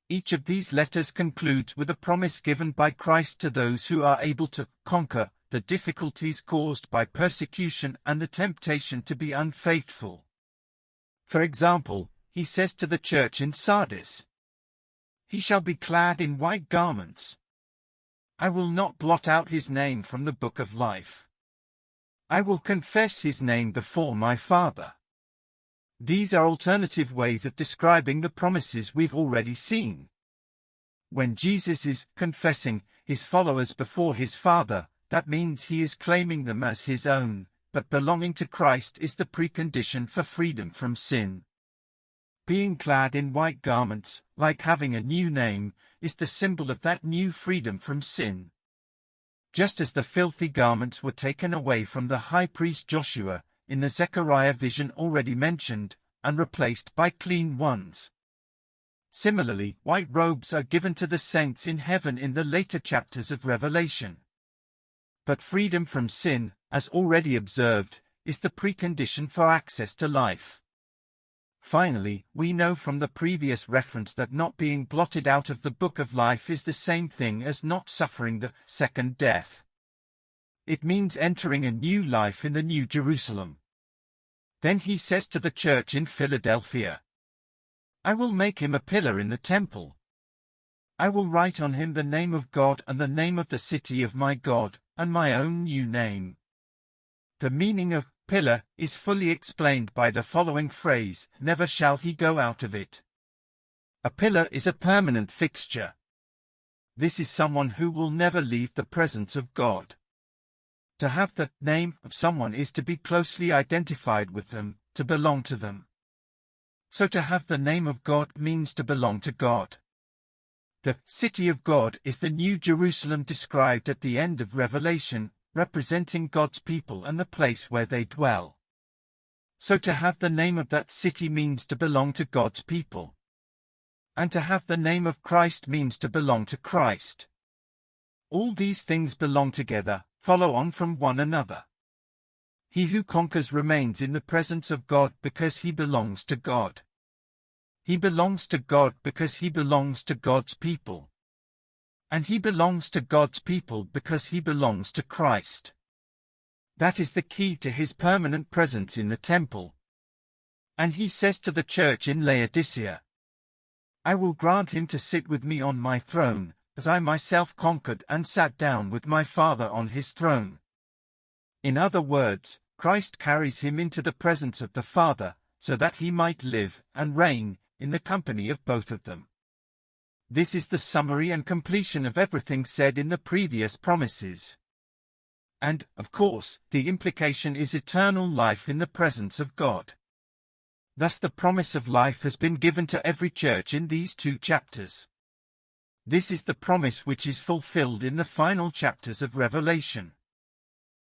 Each of these letters concludes with a promise given by Christ to those who are able to conquer the difficulties caused by persecution and the temptation to be unfaithful. For example, he says to the church in Sardis, "He shall be clad in white garments. I will not blot out his name from the book of life. I will confess his name before my Father." These are alternative ways of describing the promises we've already seen. When Jesus is confessing his followers before his Father, that means he is claiming them as his own, but belonging to Christ is the precondition for freedom from sin. Being clad in white garments, like having a new name, is the symbol of that new freedom from sin. Just as the filthy garments were taken away from the high priest Joshua, in the Zechariah vision already mentioned, and replaced by clean ones. Similarly, white robes are given to the saints in heaven in the later chapters of Revelation. But freedom from sin, as already observed, is the precondition for access to life. Finally, we know from the previous reference that not being blotted out of the book of life is the same thing as not suffering the second death. It means entering a new life in the New Jerusalem. Then he says to the church in Philadelphia, "I will make him a pillar in the temple. I will write on him the name of God and the name of the city of my God, and my own new name." The meaning of pillar is fully explained by the following phrase, "Never shall he go out of it." A pillar is a permanent fixture. This is someone who will never leave the presence of God. To have the name of someone is to be closely identified with them, to belong to them. So to have the name of God means to belong to God. The city of God is the New Jerusalem described at the end of Revelation, representing God's people and the place where they dwell. So to have the name of that city means to belong to God's people. And to have the name of Christ means to belong to Christ. All these things belong together, follow on from one another. He who conquers remains in the presence of God because he belongs to God. He belongs to God because he belongs to God's people. And he belongs to God's people because he belongs to Christ. That is the key to his permanent presence in the temple. And he says to the church in Laodicea, "I will grant him to sit with me on my throne, as I myself conquered and sat down with my Father on his throne." In other words, Christ carries him into the presence of the Father, so that he might live and reign in the company of both of them. This is the summary and completion of everything said in the previous promises. And, of course, the implication is eternal life in the presence of God. Thus the promise of life has been given to every church in these 2 chapters. This is the promise which is fulfilled in the final chapters of Revelation.